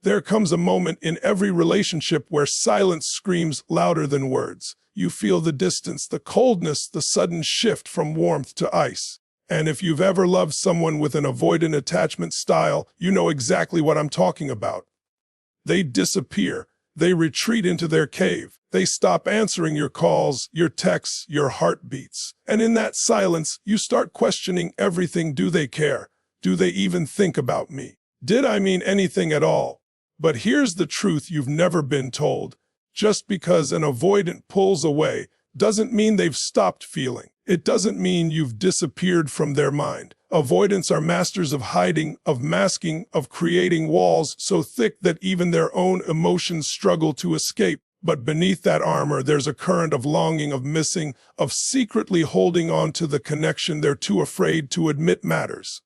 There comes a moment in every relationship where silence screams louder than words. You feel the distance, the coldness, the sudden shift from warmth to ice. And if you've ever loved someone with an avoidant attachment style, you know exactly what I'm talking about. They disappear. They retreat into their cave. They stop answering your calls, your texts, your heartbeats. And in that silence, you start questioning everything. Do they care? Do they even think about me? Did I mean anything at all? But here's the truth you've never been told. Just because an avoidant pulls away doesn't mean they've stopped feeling. It doesn't mean you've disappeared from their mind. Avoidants are masters of hiding, of masking, of creating walls so thick that even their own emotions struggle to escape. But beneath that armor, there's a current of longing, of missing, of secretly holding on to the connection they're too afraid to admit matters.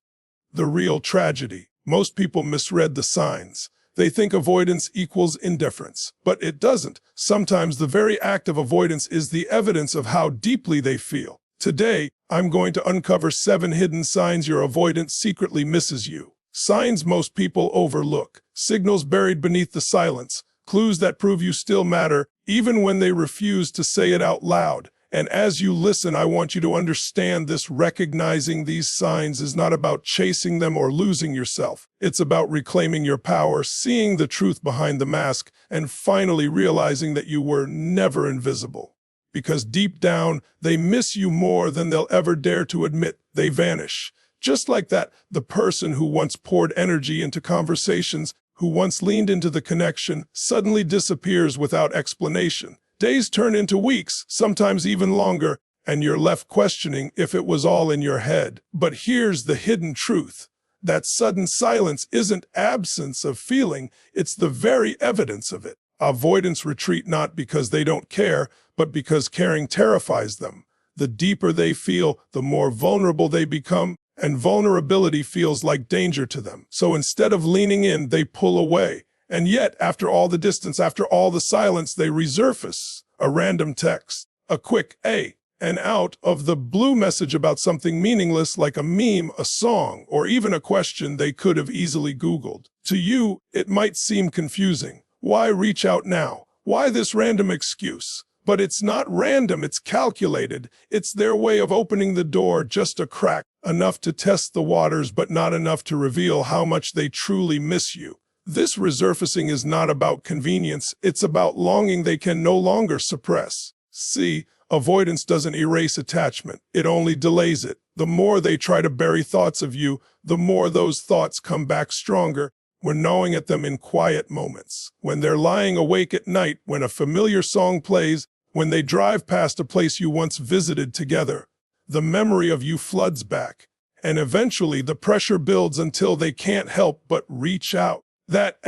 The real tragedy. Most people misread the signs. They think avoidance equals indifference, but it doesn't. Sometimes the very act of avoidance is the evidence of how deeply they feel. Today, I'm going to uncover 7 hidden signs your avoidant secretly misses you. Signs most people overlook. Signals buried beneath the silence. Clues that prove you still matter, even when they refuse to say it out loud. And as you listen, I want you to understand this. Recognizing these signs is not about chasing them or losing yourself. It's about reclaiming your power, seeing the truth behind the mask, and finally realizing that you were never invisible. Because deep down, they miss you more than they'll ever dare to admit. They vanish. Just like that, the person who once poured energy into conversations, who once leaned into the connection, suddenly disappears without explanation. Days turn into weeks, sometimes even longer, and you're left questioning if it was all in your head. But here's the hidden truth. That sudden silence isn't absence of feeling, it's the very evidence of it. Avoidants retreat not because they don't care, but because caring terrifies them. The deeper they feel, the more vulnerable they become, and vulnerability feels like danger to them. So instead of leaning in, they pull away. And yet, after all the distance, after all the silence, they resurface. A random text, a quick and out of the blue message about something meaningless like a meme, a song, or even a question they could have easily Googled. To you, it might seem confusing. Why reach out now? Why this random excuse? But it's not random, it's calculated. It's their way of opening the door just a crack, enough to test the waters, but not enough to reveal how much they truly miss you. This resurfacing is not about convenience, it's about longing they can no longer suppress. See, avoidance doesn't erase attachment, it only delays it. The more they try to bury thoughts of you, the more those thoughts come back stronger. We're gnawing at them in quiet moments. When they're lying awake at night, when a familiar song plays, when they drive past a place you once visited together, the memory of you floods back. And eventually the pressure builds until they can't help but reach out. That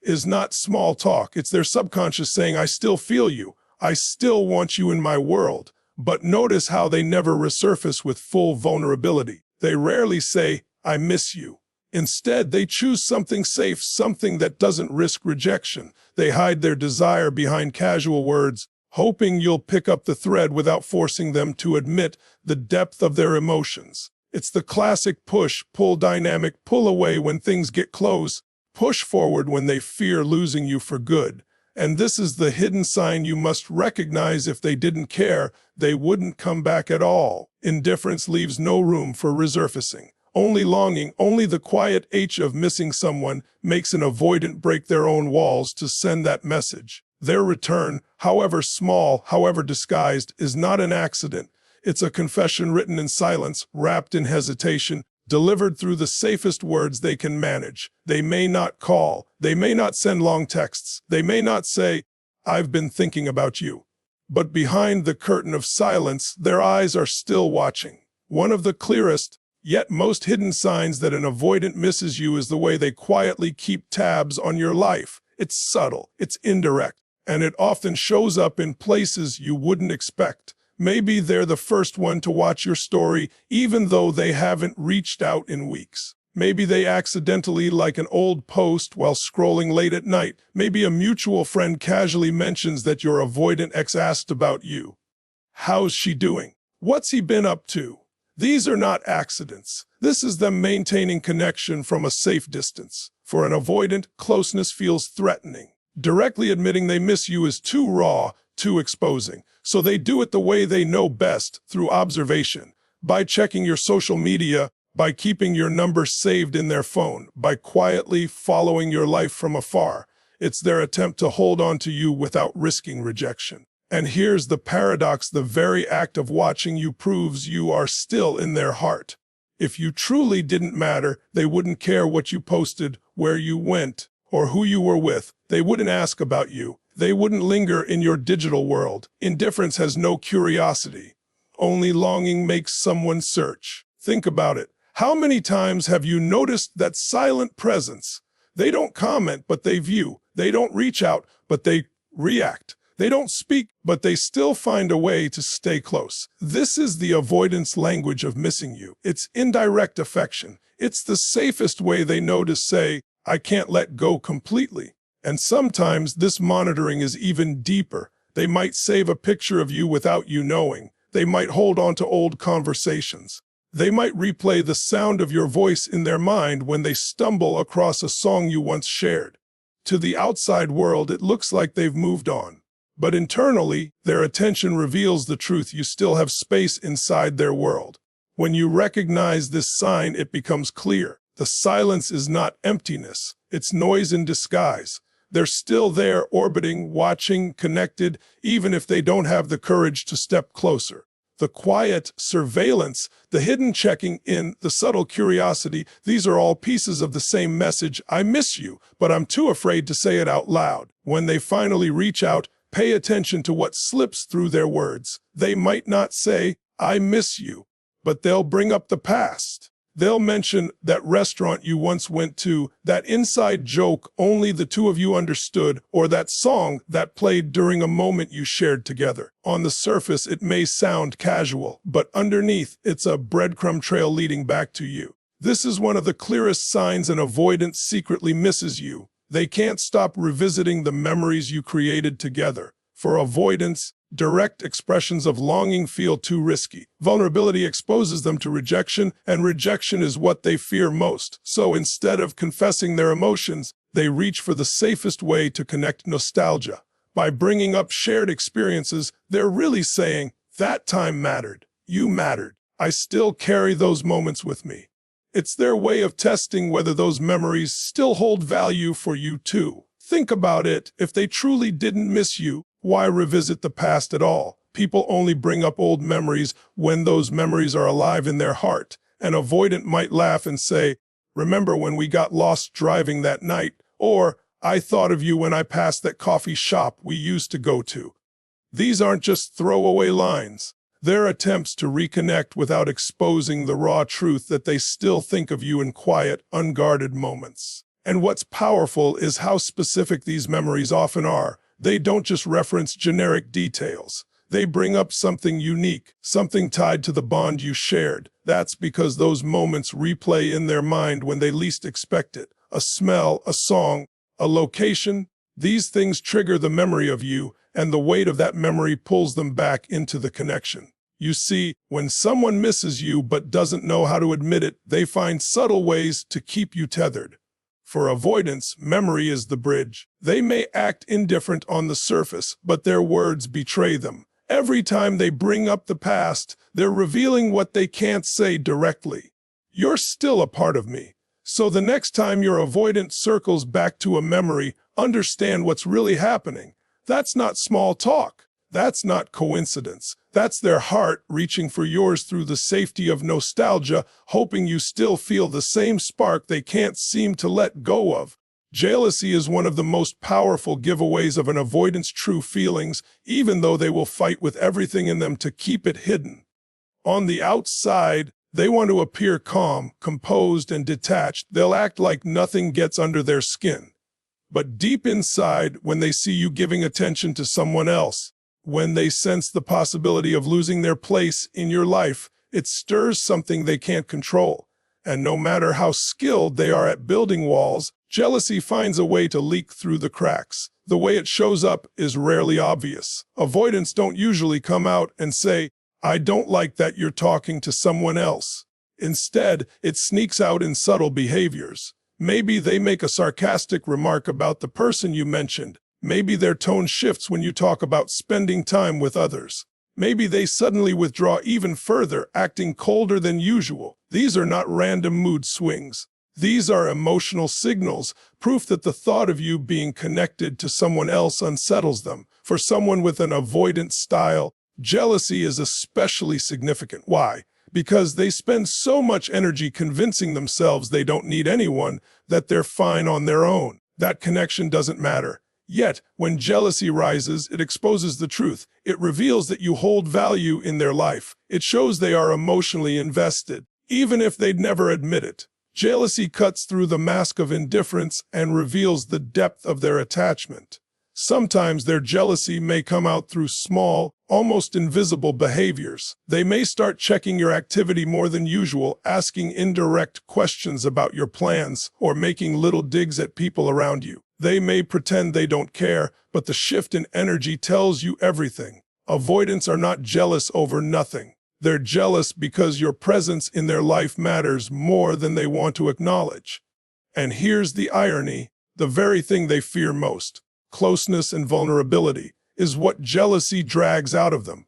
is not small talk. It's their subconscious saying, I still feel you. I still want you in my world. But notice how they never resurface with full vulnerability. They rarely say, I miss you. Instead, they choose something safe, something that doesn't risk rejection. They hide their desire behind casual words, hoping you'll pick up the thread without forcing them to admit the depth of their emotions. It's the classic push-pull dynamic. Pull away when things get close. Push forward when they fear losing you for good. And this is the hidden sign you must recognize. If they didn't care, they wouldn't come back at all. Indifference leaves no room for resurfacing. Only longing, only the quiet ache of missing someone makes an avoidant break their own walls to send that message. Their return, however small, however disguised, is not an accident. It's a confession written in silence, wrapped in hesitation, delivered through the safest words they can manage. They may not call, they may not send long texts, they may not say, I've been thinking about you. But behind the curtain of silence, their eyes are still watching. One of the clearest, yet most hidden signs that an avoidant misses you is the way they quietly keep tabs on your life. It's subtle, it's indirect, and it often shows up in places you wouldn't expect. Maybe they're the first one to watch your story, even though they haven't reached out in weeks. Maybe they accidentally like an old post while scrolling late at night. Maybe a mutual friend casually mentions that your avoidant ex asked about you. How's she doing? What's he been up to? These are not accidents. This is them maintaining connection from a safe distance. For an avoidant, closeness feels threatening. Directly admitting they miss you is too raw, too exposing. So they do it the way they know best, through observation. By checking your social media, by keeping your number saved in their phone, by quietly following your life from afar. It's their attempt to hold on to you without risking rejection. And here's the paradox: the very act of watching you proves you are still in their heart. If you truly didn't matter, they wouldn't care what you posted, where you went, or who you were with. They wouldn't ask about you. They wouldn't linger in your digital world. Indifference has no curiosity. Only longing makes someone search. Think about it. How many times have you noticed that silent presence? They don't comment, but they view. They don't reach out, but they react. They don't speak, but they still find a way to stay close. This is the avoidance language of missing you. It's indirect affection. It's the safest way they know to say, I can't let go completely. And sometimes this monitoring is even deeper. They might save a picture of you without you knowing. They might hold on to old conversations. They might replay the sound of your voice in their mind when they stumble across a song you once shared. To the outside world, it looks like they've moved on. But internally, their attention reveals the truth: you still have space inside their world. When you recognize this sign, it becomes clear. The silence is not emptiness. It's noise in disguise. They're still there, orbiting, watching, connected, even if they don't have the courage to step closer. The quiet surveillance, the hidden checking in, the subtle curiosity, these are all pieces of the same message: I miss you, but I'm too afraid to say it out loud. When they finally reach out, pay attention to what slips through their words. They might not say, I miss you, but they'll bring up the past. They'll mention that restaurant you once went to, that inside joke only the two of you understood, or that song that played during a moment you shared together. On the surface, it may sound casual, but underneath, it's a breadcrumb trail leading back to you. This is one of the clearest signs an avoidant secretly misses you. They can't stop revisiting the memories you created together. For avoidants, direct expressions of longing feel too risky. Vulnerability exposes them to rejection, and rejection is what they fear most. So instead of confessing their emotions, they reach for the safest way to connect: nostalgia. By bringing up shared experiences, they're really saying, that time mattered. You mattered. I still carry those moments with me. It's their way of testing whether those memories still hold value for you too. Think about it. If they truly didn't miss you, why revisit the past at all? People only bring up old memories when those memories are alive in their heart. An avoidant might laugh and say, remember when we got lost driving that night? Or, I thought of you when I passed that coffee shop we used to go to. These aren't just throwaway lines. They're attempts to reconnect without exposing the raw truth that they still think of you in quiet, unguarded moments. And what's powerful is how specific these memories often are. They don't just reference generic details. They bring up something unique, something tied to the bond you shared. That's because those moments replay in their mind when they least expect it. A smell, a song, a location. These things trigger the memory of you, and the weight of that memory pulls them back into the connection. You see, when someone misses you but doesn't know how to admit it, they find subtle ways to keep you tethered. For avoidance, memory is the bridge. They may act indifferent on the surface, but their words betray them. Every time they bring up the past, they're revealing what they can't say directly. You're still a part of me. So the next time your avoidant circles back to a memory, understand what's really happening. That's not small talk. That's not coincidence. That's their heart reaching for yours through the safety of nostalgia, hoping you still feel the same spark they can't seem to let go of. Jealousy is one of the most powerful giveaways of an avoidant's true feelings, even though they will fight with everything in them to keep it hidden. On the outside, they want to appear calm, composed, and detached. They'll act like nothing gets under their skin. But deep inside, when they see you giving attention to someone else, when they sense the possibility of losing their place in your life, it stirs something they can't control. And no matter how skilled they are at building walls, jealousy finds a way to leak through the cracks. The way it shows up is rarely obvious. Avoidants don't usually come out and say, I don't like that you're talking to someone else. Instead, it sneaks out in subtle behaviors. Maybe they make a sarcastic remark about the person you mentioned. Maybe their tone shifts when you talk about spending time with others. Maybe they suddenly withdraw even further, acting colder than usual. These are not random mood swings. These are emotional signals, proof that the thought of you being connected to someone else unsettles them. For someone with an avoidant style, jealousy is especially significant. Why? Because they spend so much energy convincing themselves they don't need anyone, that they're fine on their own. That connection doesn't matter. Yet, when jealousy rises, it exposes the truth. It reveals that you hold value in their life. It shows they are emotionally invested, even if they'd never admit it. Jealousy cuts through the mask of indifference and reveals the depth of their attachment. Sometimes their jealousy may come out through small, almost invisible behaviors. They may start checking your activity more than usual, asking indirect questions about your plans, or making little digs at people around you. They may pretend they don't care, but the shift in energy tells you everything. Avoidants are not jealous over nothing. They're jealous because your presence in their life matters more than they want to acknowledge. And here's the irony: the very thing they fear most, closeness and vulnerability, is what jealousy drags out of them.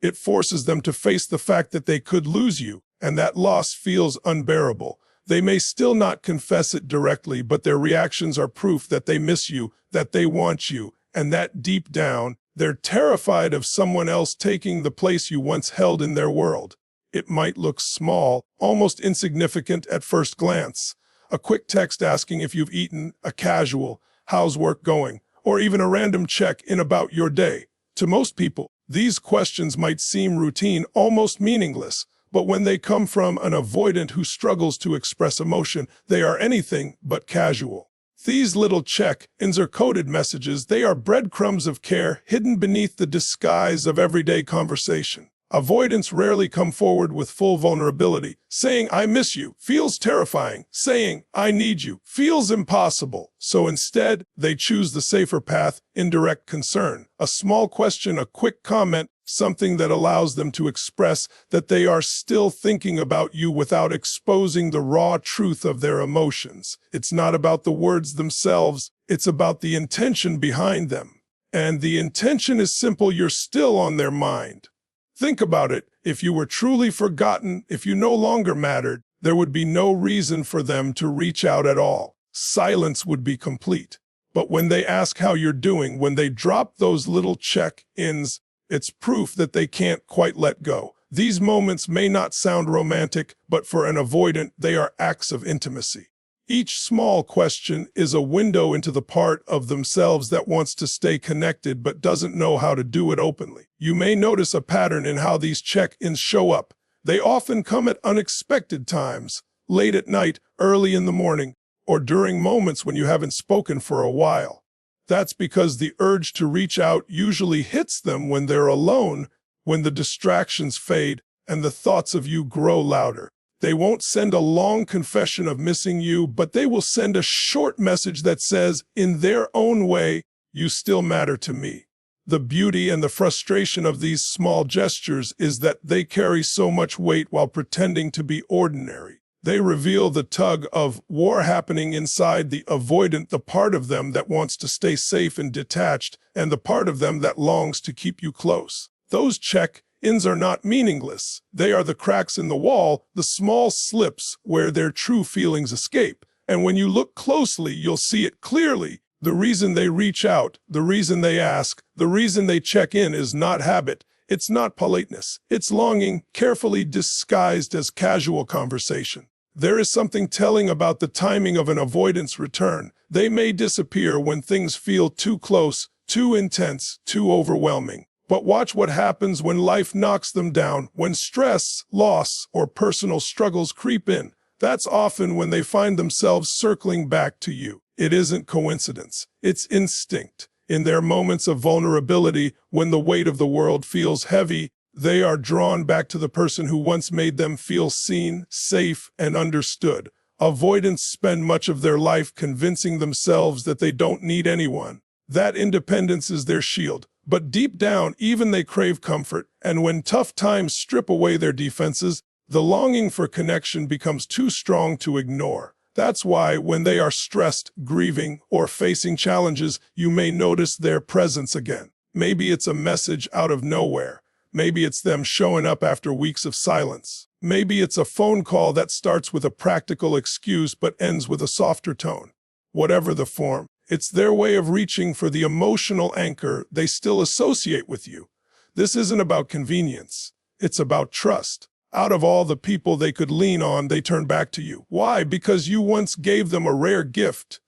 It forces them to face the fact that they could lose you, and that loss feels unbearable. They may still not confess it directly, but their reactions are proof that they miss you, that they want you, and that deep down, they're terrified of someone else taking the place you once held in their world. It might look small, almost insignificant at first glance. A quick text asking if you've eaten, a casual, "How's work going?" or even a random check-in about your day. To most people, these questions might seem routine, almost meaningless, but when they come from an avoidant who struggles to express emotion, they are anything but casual. These little check-ins are coded messages. They are breadcrumbs of care hidden beneath the disguise of everyday conversation. Avoidants rarely come forward with full vulnerability. Saying, "I miss you," feels terrifying. Saying, "I need you," feels impossible. So instead, they choose the safer path, indirect concern. A small question, a quick comment, something that allows them to express that they are still thinking about you without exposing the raw truth of their emotions. It's not about the words themselves, it's about the intention behind them. And the intention is simple: you're still on their mind. Think about it. If you were truly forgotten, if you no longer mattered, there would be no reason for them to reach out at all. Silence would be complete. But when they ask how you're doing, when they drop those little check-ins, it's proof that they can't quite let go. These moments may not sound romantic, but for an avoidant, they are acts of intimacy. Each small question is a window into the part of themselves that wants to stay connected but doesn't know how to do it openly. You may notice a pattern in how these check-ins show up. They often come at unexpected times, late at night, early in the morning, or during moments when you haven't spoken for a while. That's because the urge to reach out usually hits them when they're alone, when the distractions fade and the thoughts of you grow louder. They won't send a long confession of missing you, but they will send a short message that says, in their own way, "You still matter to me." The beauty and the frustration of these small gestures is that they carry so much weight while pretending to be ordinary. They reveal the tug of war happening inside the avoidant, the part of them that wants to stay safe and detached, and the part of them that longs to keep you close. Those check-ins are not meaningless. They are the cracks in the wall, the small slips where their true feelings escape. And when you look closely, you'll see it clearly. The reason they reach out, the reason they ask, the reason they check in is not habit. It's not politeness. It's longing, carefully disguised as casual conversation. There is something telling about the timing of an avoidance return. They may disappear when things feel too close, too intense, too overwhelming. But watch what happens when life knocks them down, when stress, loss, or personal struggles creep in. That's often when they find themselves circling back to you. It isn't coincidence. It's instinct. In their moments of vulnerability, when the weight of the world feels heavy, they are drawn back to the person who once made them feel seen, safe, and understood. Avoidants spend much of their life convincing themselves that they don't need anyone. That independence is their shield. But deep down, even they crave comfort, and when tough times strip away their defenses, the longing for connection becomes too strong to ignore. That's why when they are stressed, grieving, or facing challenges, you may notice their presence again. Maybe it's a message out of nowhere. Maybe it's them showing up after weeks of silence. Maybe it's a phone call that starts with a practical excuse but ends with a softer tone. Whatever the form, it's their way of reaching for the emotional anchor they still associate with you. This isn't about convenience. It's about trust. Out of all the people they could lean on, they turn back to you. Why? Because you once gave them a rare gift.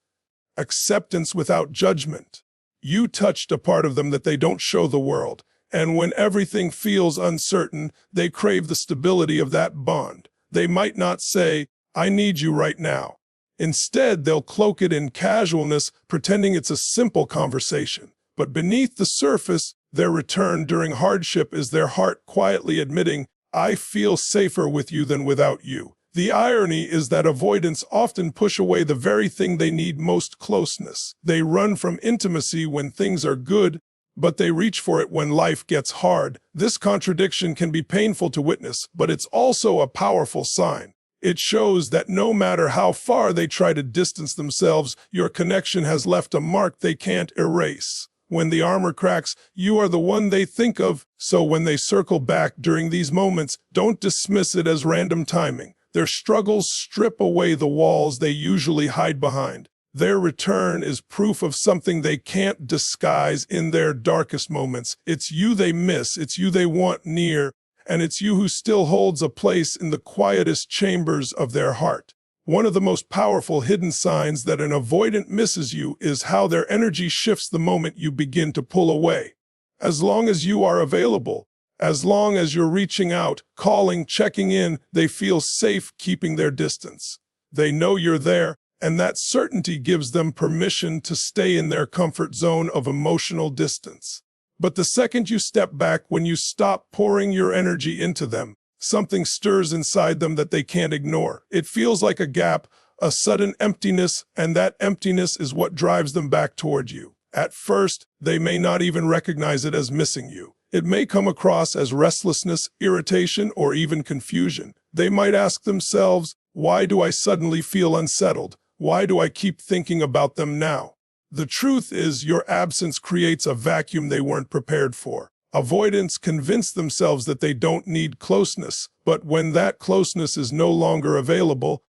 Acceptance without judgment. You touched a part of them that they don't show the world. And when everything feels uncertain, they crave the stability of that bond. They might not say, "I need you right now." Instead, they'll cloak it in casualness, pretending it's a simple conversation. But beneath the surface, their return during hardship is their heart quietly admitting, "I feel safer with you than without you." The irony is that avoidants often push away the very thing they need most: closeness. They run from intimacy when things are good, but they reach for it when life gets hard. This contradiction can be painful to witness, but it's also a powerful sign. It shows that no matter how far they try to distance themselves, your connection has left a mark they can't erase. When the armor cracks, you are the one they think of. So when they circle back during these moments, don't dismiss it as random timing. Their struggles strip away the walls they usually hide behind. Their return is proof of something they can't disguise in their darkest moments. It's you they miss, it's you they want near, and it's you who still holds a place in the quietest chambers of their heart. One of the most powerful hidden signs that an avoidant misses you is how their energy shifts the moment you begin to pull away. As long as you are available, as long as you're reaching out, calling, checking in, they feel safe keeping their distance. They know you're there, and that certainty gives them permission to stay in their comfort zone of emotional distance. But the second you step back, when you stop pouring your energy into them, something stirs inside them that they can't ignore. It feels like a gap, a sudden emptiness, and that emptiness is what drives them back toward you. At first, they may not even recognize it as missing you. It may come across as restlessness, irritation, or even confusion. They might ask themselves, "Why do I suddenly feel unsettled? Why do I keep thinking about them now?" The truth is, your absence creates a vacuum they weren't prepared for. Avoidants convince themselves that they don't need closeness, but when that closeness is no longer available,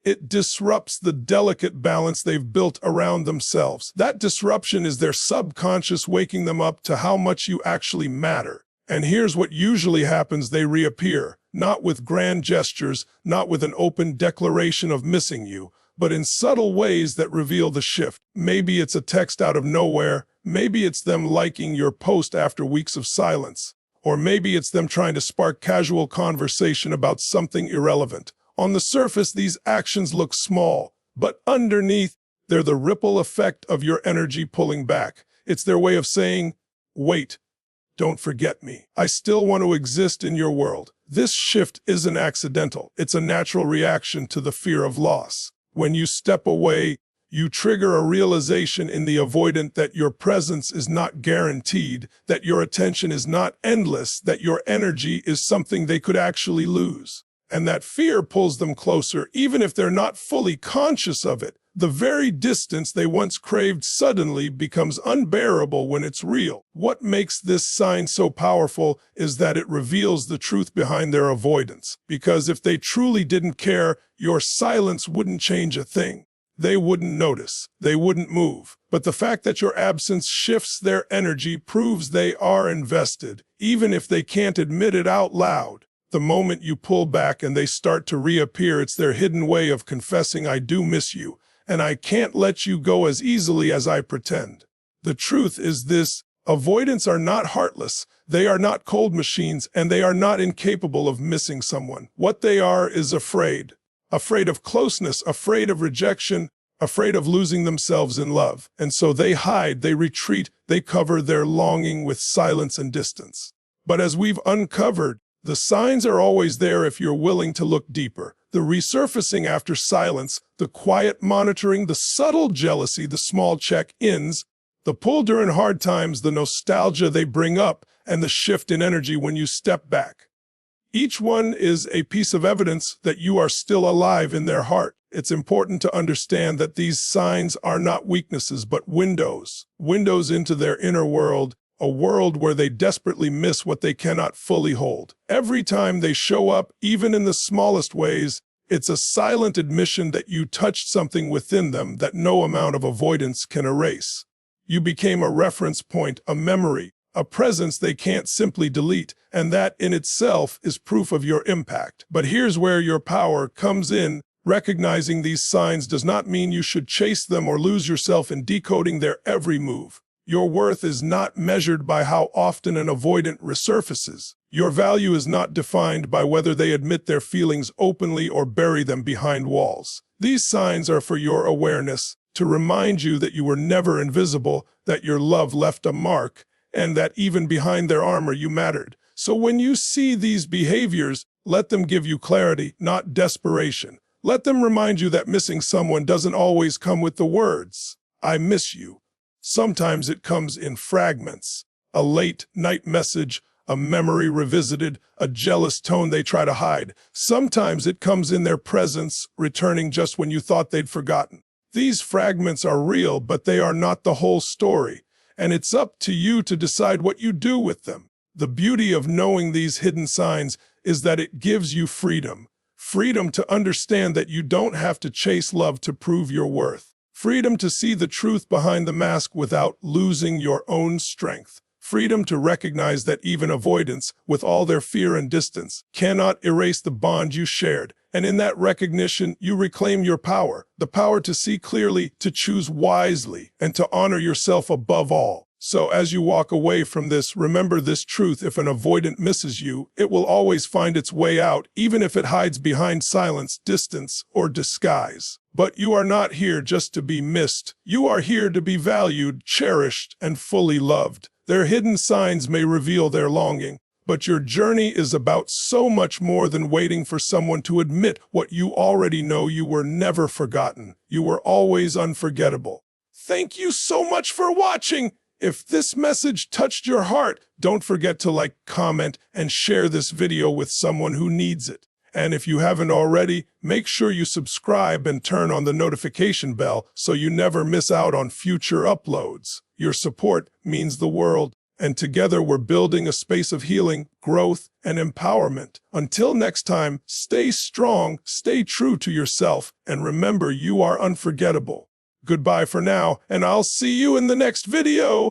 it disrupts the delicate balance they've built around themselves. That disruption is their subconscious waking them up to how much you actually matter. And here's what usually happens: they reappear, not with grand gestures, not with an open declaration of missing you, but in subtle ways that reveal the shift. Maybe it's a text out of nowhere, maybe it's them liking your post after weeks of silence, or maybe it's them trying to spark casual conversation about something irrelevant. On the surface, these actions look small, but underneath, they're the ripple effect of your energy pulling back. It's their way of saying, "Wait, don't forget me. I still want to exist in your world." This shift isn't accidental. It's a natural reaction to the fear of loss. When you step away, you trigger a realization in the avoidant that your presence is not guaranteed, that your attention is not endless, that your energy is something they could actually lose. And that fear pulls them closer, even if they're not fully conscious of it. The very distance they once craved suddenly becomes unbearable when it's real. What makes this sign so powerful is that it reveals the truth behind their avoidance. Because if they truly didn't care, your silence wouldn't change a thing. They wouldn't notice. They wouldn't move. But the fact that your absence shifts their energy proves they are invested, even if they can't admit it out loud. The moment you pull back and they start to reappear, it's their hidden way of confessing, "I do miss you, and I can't let you go as easily as I pretend." The truth is this: avoidants are not heartless, they are not cold machines, and they are not incapable of missing someone. What they are is afraid. Afraid of closeness, afraid of rejection, afraid of losing themselves in love. And so they hide, they retreat, they cover their longing with silence and distance. But as we've uncovered, the signs are always there if you're willing to look deeper. The resurfacing after silence, the quiet monitoring, the subtle jealousy, the small check-ins, the pull during hard times, the nostalgia they bring up, and the shift in energy when you step back. Each one is a piece of evidence that you are still alive in their heart. It's important to understand that these signs are not weaknesses, but windows into their inner world, a world where they desperately miss what they cannot fully hold. Every time they show up, even in the smallest ways, it's a silent admission that you touched something within them that no amount of avoidance can erase. You became a reference point, a memory, a presence they can't simply delete, and that in itself is proof of your impact. But here's where your power comes in. Recognizing these signs does not mean you should chase them or lose yourself in decoding their every move. Your worth is not measured by how often an avoidant resurfaces. Your value is not defined by whether they admit their feelings openly or bury them behind walls. These signs are for your awareness, to remind you that you were never invisible, that your love left a mark, and that even behind their armor you mattered. So when you see these behaviors, let them give you clarity, not desperation. Let them remind you that missing someone doesn't always come with the words, "I miss you." Sometimes it comes in fragments, a late-night message, a memory revisited, a jealous tone they try to hide. Sometimes it comes in their presence, returning just when you thought they'd forgotten. These fragments are real, but they are not the whole story, and it's up to you to decide what you do with them. The beauty of knowing these hidden signs is that it gives you freedom. Freedom to understand that you don't have to chase love to prove your worth. Freedom to see the truth behind the mask without losing your own strength. Freedom to recognize that even avoidance, with all their fear and distance, cannot erase the bond you shared. And in that recognition, you reclaim your power, the power to see clearly, to choose wisely, and to honor yourself above all. So as you walk away from this, remember this truth: if an avoidant misses you, it will always find its way out, even if it hides behind silence, distance, or disguise. But you are not here just to be missed. You are here to be valued, cherished, and fully loved. Their hidden signs may reveal their longing, but your journey is about so much more than waiting for someone to admit what you already know. You were never forgotten. You were always unforgettable. Thank you so much for watching. If this message touched your heart, don't forget to like, comment, and share this video with someone who needs it. And if you haven't already, make sure you subscribe and turn on the notification bell so you never miss out on future uploads. Your support means the world, and together we're building a space of healing, growth, and empowerment. Until next time, stay strong, stay true to yourself, and remember you are unforgettable. Goodbye for now, and I'll see you in the next video.